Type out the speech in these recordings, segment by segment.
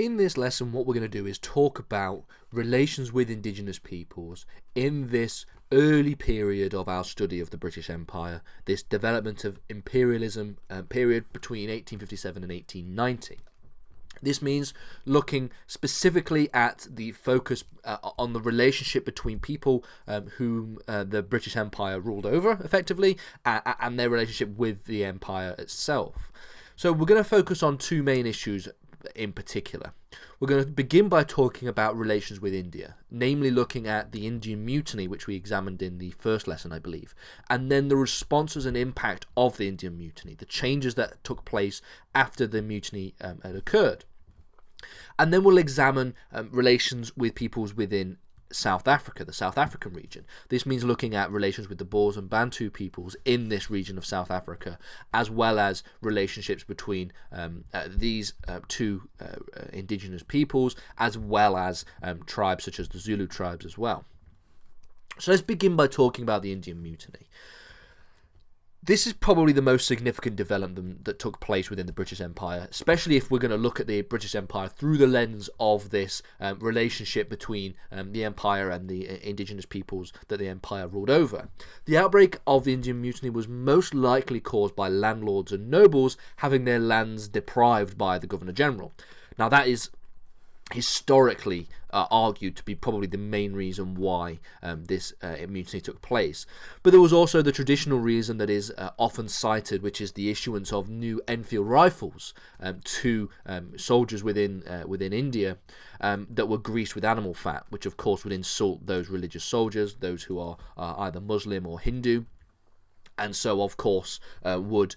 in this lesson, what we're going to do is talk about relations with Indigenous peoples in this early period of our study of the British Empire, this development of imperialism period between 1857 and 1890. This means looking specifically at the focus on the relationship between people whom the British Empire ruled over, effectively, and their relationship with the empire itself. So we're going to focus on two main issues in particular. We're going to begin by talking about relations with India, namely looking at the Indian Mutiny, which we examined in the first lesson, I believe, and then the responses and impact of the Indian Mutiny, the changes that took place after the mutiny had occurred. And then we'll examine relations with peoples within South Africa, the South African region. This means looking at relations with the Boers and Bantu peoples in this region of South Africa, as well as relationships between these two indigenous peoples, as well as tribes such as the Zulu tribes as well. So let's begin by talking about the Indian Mutiny. This is probably the most significant development that took place within the British Empire, especially if we're going to look at the British Empire through the lens of this relationship between the empire and the indigenous peoples that the empire ruled over. The outbreak of the Indian Mutiny was most likely caused by landlords and nobles having their lands deprived by the Governor-General. Now that is historically argued to be probably the main reason why this mutiny took place. But there was also the traditional reason that is often cited, which is the issuance of new Enfield rifles to soldiers within India that were greased with animal fat, which of course would insult those religious soldiers, those who are either Muslim or Hindu. And so, of course, would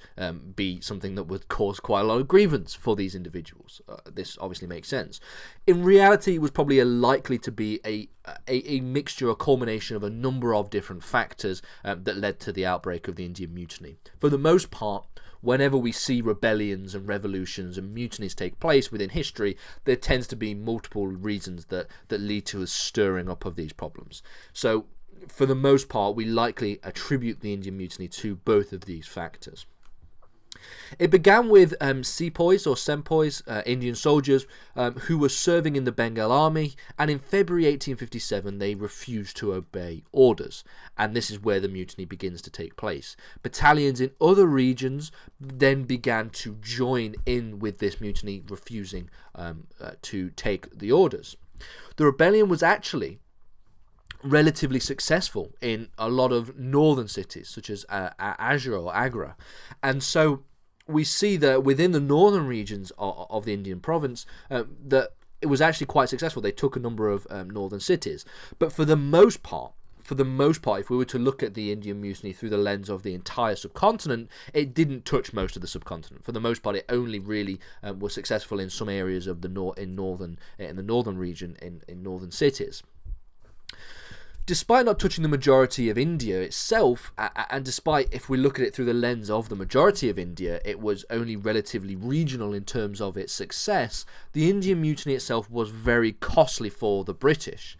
be something that would cause quite a lot of grievance for these individuals. This obviously makes sense. In reality, it was probably likely to be a mixture, a culmination of a number of different factors that led to the outbreak of the Indian Mutiny. For the most part, whenever we see rebellions and revolutions and mutinies take place within history, there tends to be multiple reasons that lead to a stirring up of these problems. So, for the most part, we likely attribute the Indian Mutiny to both of these factors. It began with sepoys or sempoys, Indian soldiers, who were serving in the Bengal army, and in February 1857 they refused to obey orders, and this is where the mutiny begins to take place. Battalions in other regions then began to join in with this mutiny, refusing to take the orders. The rebellion was actually relatively successful in a lot of northern cities, such as Agra, and so we see that within the northern regions of the Indian province, that it was actually quite successful. They took a number of northern cities, but for the most part, if we were to look at the Indian Mutiny through the lens of the entire subcontinent, it didn't touch most of the subcontinent. For the most part, it only really was successful in some areas of the northern region, in northern cities. Despite not touching the majority of India itself, and despite, if we look at it through the lens of the majority of India, it was only relatively regional in terms of its success, the Indian Mutiny itself was very costly for the British.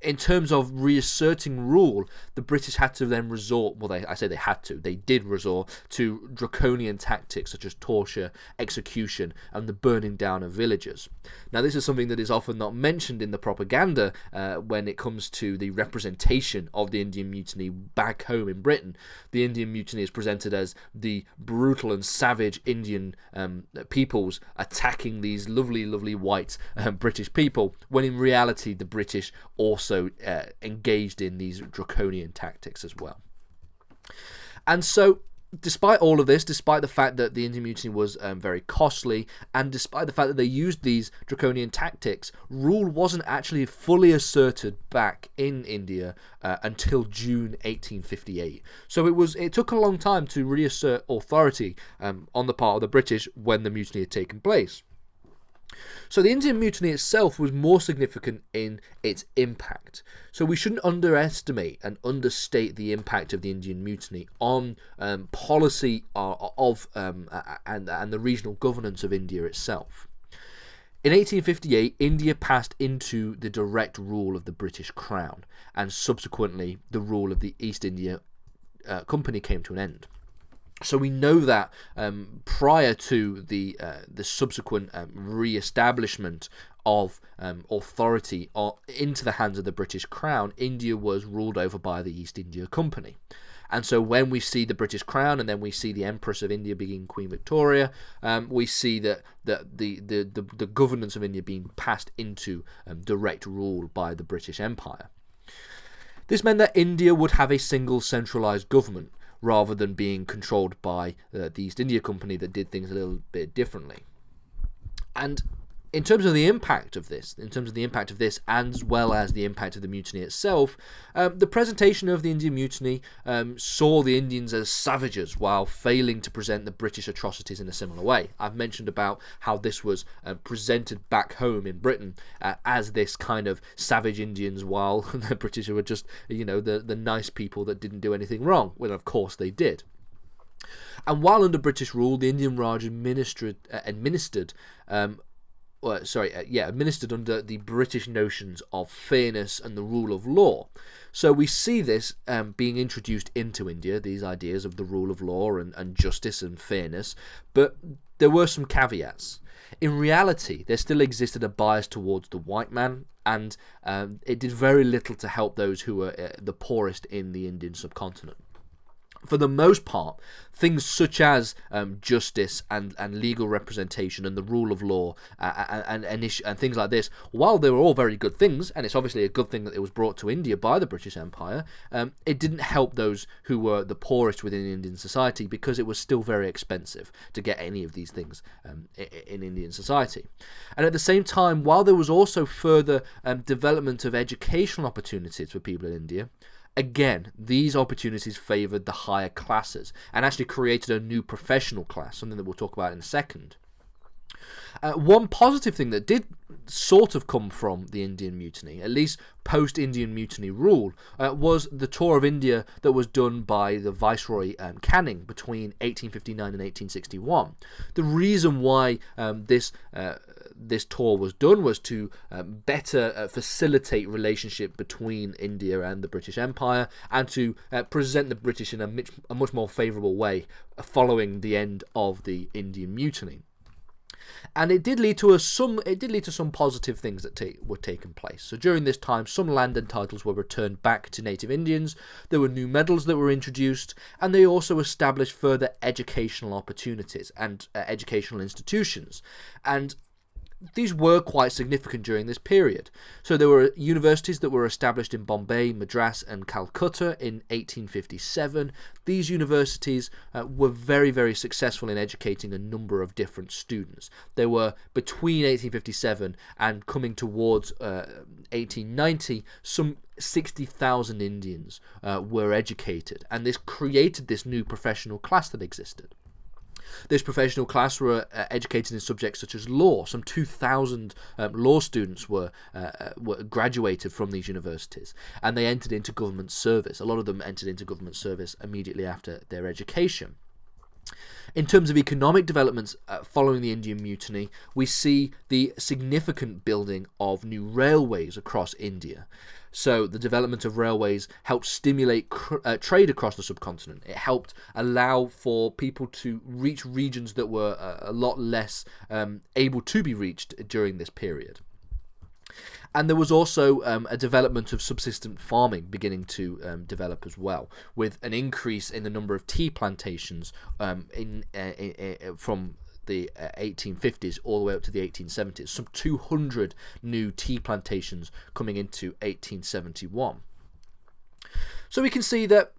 In terms of reasserting rule, the British had to then resort, they did resort to draconian tactics such as torture, execution, and the burning down of villages. Now, this is something that is often not mentioned in the propaganda when it comes to the representation of the Indian Mutiny back home in Britain. The Indian Mutiny is presented as the brutal and savage Indian peoples attacking these lovely, lovely white British people, when in reality the British also engaged in these draconian tactics as well. And so, despite all of this, despite the fact that the Indian Mutiny was very costly, and despite the fact that they used these draconian tactics, rule wasn't actually fully asserted back in India until June 1858. So it took a long time to reassert authority on the part of the British when the mutiny had taken place. So the Indian Mutiny itself was more significant in its impact. So we shouldn't underestimate and understate the impact of the Indian Mutiny on policy and the regional governance of India itself. In 1858, India passed into the direct rule of the British Crown, and subsequently the rule of the East India Company came to an end. So we know that prior to the subsequent re-establishment of authority into the hands of the British Crown, India was ruled over by the East India Company. And so when we see the British Crown and then we see the Empress of India being Queen Victoria, we see that the governance of India being passed into direct rule by the British Empire. This meant that India would have a single centralised government, rather than being controlled by the East India Company that did things a little bit differently. And in terms of the impact of this, as well as the impact of the mutiny itself, the presentation of the Indian Mutiny saw the Indians as savages while failing to present the British atrocities in a similar way. I've mentioned about how this was presented back home in Britain as this kind of savage Indians, while the British were just, the nice people that didn't do anything wrong. Well, of course they did. And while under British rule, the Indian Raj administered under the British notions of fairness and the rule of law. So we see this being introduced into India, these ideas of the rule of law and justice and fairness, but there were some caveats. In reality, there still existed a bias towards the white man, and it did very little to help those who were the poorest in the Indian subcontinent. For the most part, things such as justice and legal representation and the rule of law and things like this, while they were all very good things, and it's obviously a good thing that it was brought to India by the British Empire, it didn't help those who were the poorest within Indian society, because it was still very expensive to get any of these things in Indian society. And at the same time, while there was also further development of educational opportunities for people in India, again, these opportunities favoured the higher classes and actually created a new professional class, something that we'll talk about in a second. One positive thing that did sort of come from the Indian Mutiny, at least post-Indian Mutiny rule, was the tour of India that was done by the Viceroy Canning between 1859 and 1861. The reason why this tour was done was to better facilitate relationship between India and the British Empire, and to present the British in a much more favourable way following the end of the Indian Mutiny. And it did lead to some positive things that were taking place. So during this time, some land and titles were returned back to native Indians, there were new medals that were introduced, and they also established further educational opportunities and educational institutions. And these were quite significant during this period. So there were universities that were established in Bombay, Madras and Calcutta in 1857. These universities were very, very successful in educating a number of different students. They were, between 1857 and coming towards 1890, some 60,000 Indians were educated, and this created this new professional class that existed. This professional class were educated in subjects such as law. Some 2,000 law students were graduated from these universities, and they entered into government service. A lot of them entered into government service immediately after their education. In terms of economic developments following the Indian Mutiny, we see the significant building of new railways across India. So the development of railways helped stimulate trade across the subcontinent. It helped allow for people to reach regions that were a lot less able to be reached during this period. And there was also a development of subsistence farming beginning to develop as well, with an increase in the number of tea plantations from the 1850s all the way up to the 1870s. Some 200 new tea plantations coming into 1871. So we can see that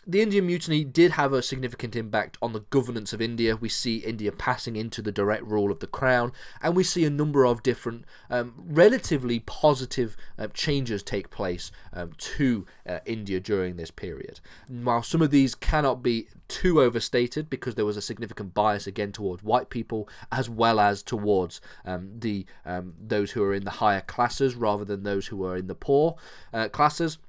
the Indian Mutiny did have a significant impact on the governance of India. We see India passing into the direct rule of the Crown, and we see a number of different relatively positive changes take place to India during this period. While some of these cannot be too overstated, because there was a significant bias again towards white people, as well as towards those who are in the higher classes rather than those who are in the poor classes.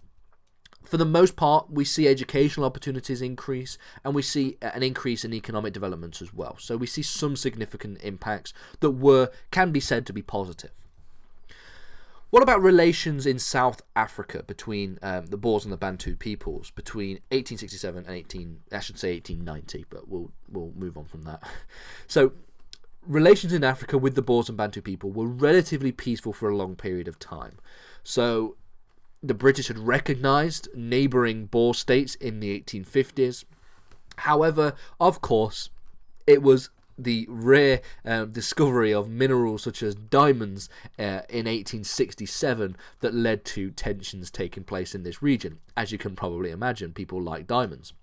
For the most part, we see educational opportunities increase, and we see an increase in economic developments as well. So we see some significant impacts that can be said to be positive. What about relations in South Africa between the Boers and the Bantu peoples between 1867 and 1890? But we'll move on from that. So, relations in Africa with the Boers and Bantu people were relatively peaceful for a long period of time. So, the British had recognised neighbouring Boer states in the 1850s. However, of course, it was the rare discovery of minerals such as diamonds in 1867 that led to tensions taking place in this region. As you can probably imagine, people like diamonds.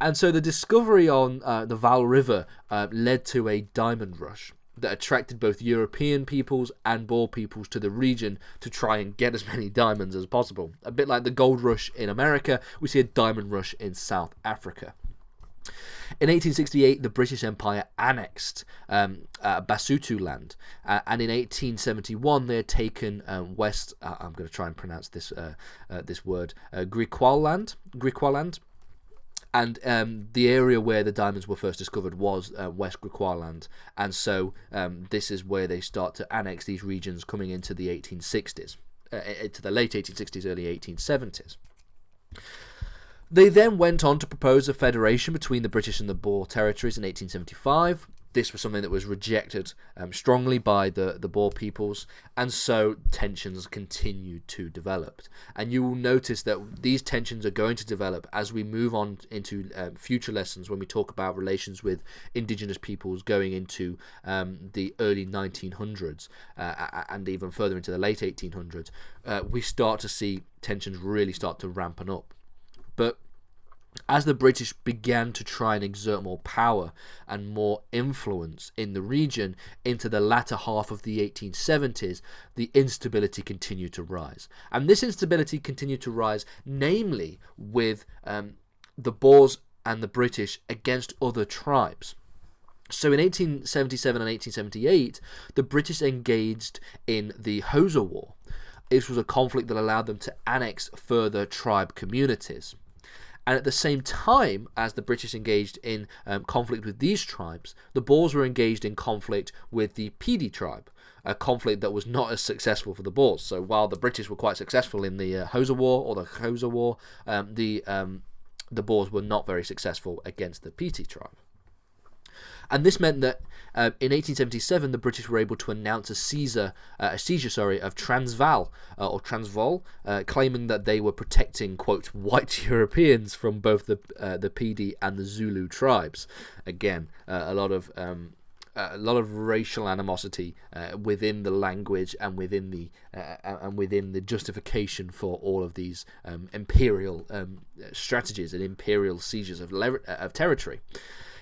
And so the discovery on the Vaal River led to a diamond rush that attracted both European peoples and Boer peoples to the region to try and get as many diamonds as possible. A bit like the gold rush in America, we see a diamond rush in South Africa. In 1868, the British Empire annexed Basutu land, and in 1871 they had taken West. I'm going to try and pronounce this word, Griqualand, and the area where the diamonds were first discovered was West Griqualand, and so this is where they start to annex these regions, coming into the 1860s, into the late 1860s, early 1870s. They then went on to propose a federation between the British and the Boer territories in 1875. This was something that was rejected strongly by the Boer peoples, and so tensions continued to develop. And you will notice that these tensions are going to develop as we move on into future lessons when we talk about relations with indigenous peoples going into the early 1900s and even further into the late 1800s. We start to see tensions really start to ramp up. But as the British began to try and exert more power and more influence in the region into the latter half of the 1870s, the instability continued to rise. And this instability continued to rise, namely with the Boers and the British against other tribes. So in 1877 and 1878, the British engaged in the Hosa War. This was a conflict that allowed them to annex further tribe communities. And at the same time as the British engaged in conflict with these tribes, the Boers were engaged in conflict with the Pedi tribe, a conflict that was not as successful for the Boers. So while the British were quite successful in the Hosa War or the Xhosa War, the Boers were not very successful against the Pedi tribe. And this meant that in 1877 the British were able to announce a seizure of Transvaal, claiming that they were protecting, quote, white Europeans from both the Pedi and the Zulu tribes. Again, a lot of racial animosity within the language and within the justification for all of these imperial strategies and imperial seizures of territory.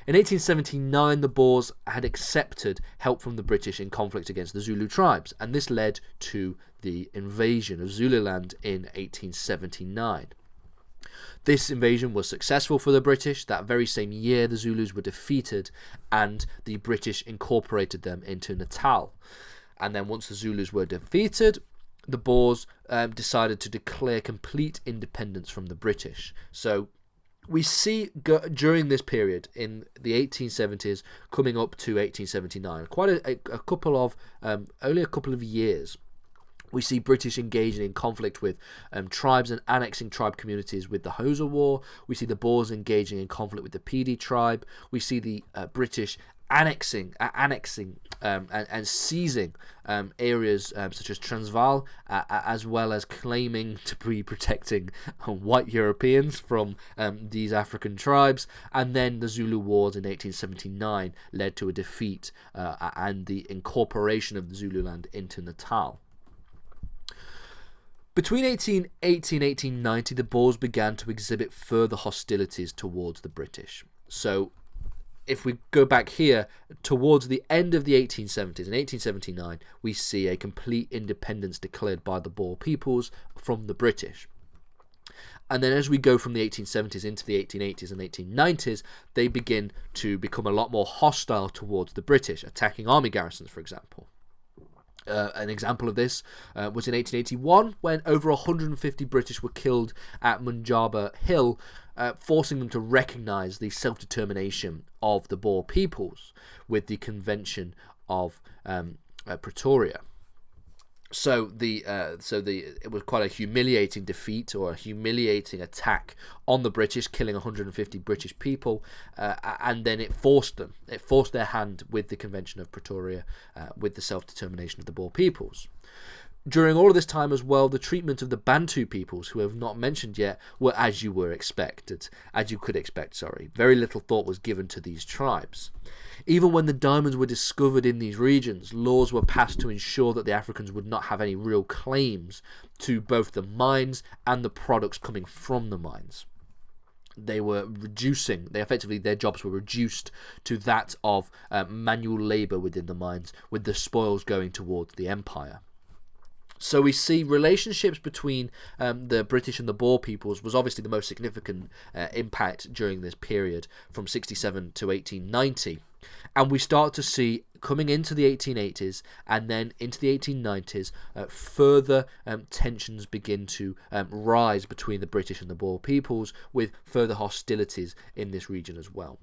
In 1879, the Boers had accepted help from the British in conflict against the Zulu tribes, and this led to the invasion of Zululand in 1879. This invasion was successful for the British. That very same year, the Zulus were defeated, and the British incorporated them into Natal. And then once the Zulus were defeated, the Boers decided to declare complete independence from the British. So we see during this period in the 1870s coming up to 1879, quite a couple of only a couple of years, we see British engaging in conflict with tribes and annexing tribe communities with the Hosa War. We see the Boers engaging in conflict with the Pedi tribe. We see the British annexing and seizing areas such as Transvaal, as well as claiming to be protecting white Europeans from these African tribes. And then the Zulu Wars in 1879 led to a defeat and the incorporation of the Zululand into Natal. Between 1880 and 1890, the Boers began to exhibit further hostilities towards the British. So if we go back here, towards the end of the 1870s, in 1879, we see a complete independence declared by the Boer peoples from the British. And then as we go from the 1870s into the 1880s and 1890s, they begin to become a lot more hostile towards the British, attacking army garrisons, for example. An example of this was in 1881, when over 150 British were killed at Munjaba Hill, forcing them to recognise the self-determination of the Boer peoples with the Convention of Pretoria. It was quite a humiliating defeat, or a humiliating attack on the British, killing 150 British people, and then it forced their hand with the Convention of Pretoria, with the self-determination of the Boer peoples. During all of this time as well, the treatment of the Bantu peoples, who have not mentioned yet, were as you could expect. Very little thought was given to these tribes. Even when the diamonds were discovered in these regions, laws were passed to ensure that the Africans would not have any real claims to both the mines and the products coming from the mines. Their jobs were reduced to that of manual labour within the mines, with the spoils going towards the empire. So we see relationships between the British and the Boer peoples was obviously the most significant impact during this period from 67 to 1890. And we start to see, coming into the 1880s and then into the 1890s, further tensions begin to rise between the British and the Boer peoples, with further hostilities in this region as well.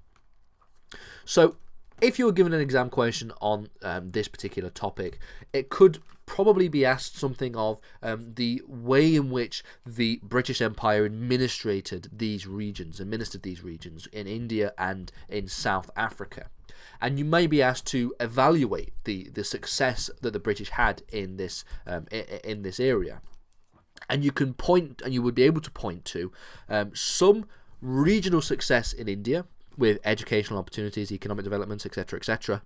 So if you were given an exam question on this particular topic, it could probably be asked something of the way in which the British Empire administered these regions in India and in South Africa. And you may be asked to evaluate the success that the British had in this area. And you would be able to point to some regional success in India, with educational opportunities, economic developments, etc., etc.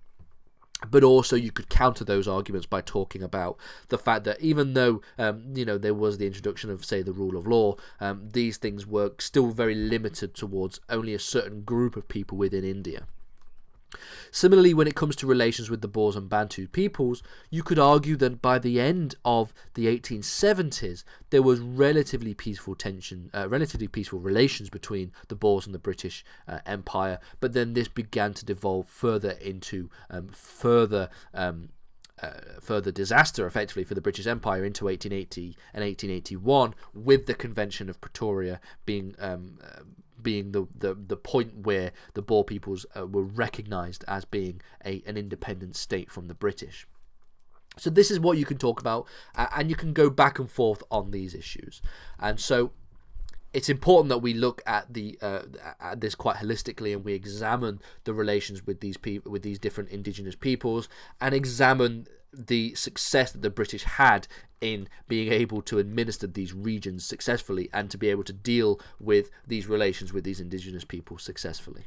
But also you could counter those arguments by talking about the fact that even though there was the introduction of, say, the rule of law, these things were still very limited towards only a certain group of people within India. Similarly, when it comes to relations with the Boers and Bantu peoples, you could argue that by the end of the 1870s, there was relatively peaceful relations between the Boers and the British Empire, but then this began to devolve further into further disaster, effectively, for the British Empire into 1880 and 1881, with the Convention of Pretoria being the point where the Boer peoples were recognised as being an independent state from the British. So this is what you can talk about, and you can go back and forth on these issues. And so it's important that we look at this quite holistically, and we examine the relations with these different indigenous peoples, and examine the success that the British had in being able to administer these regions successfully, and to be able to deal with these relations with these indigenous peoples successfully.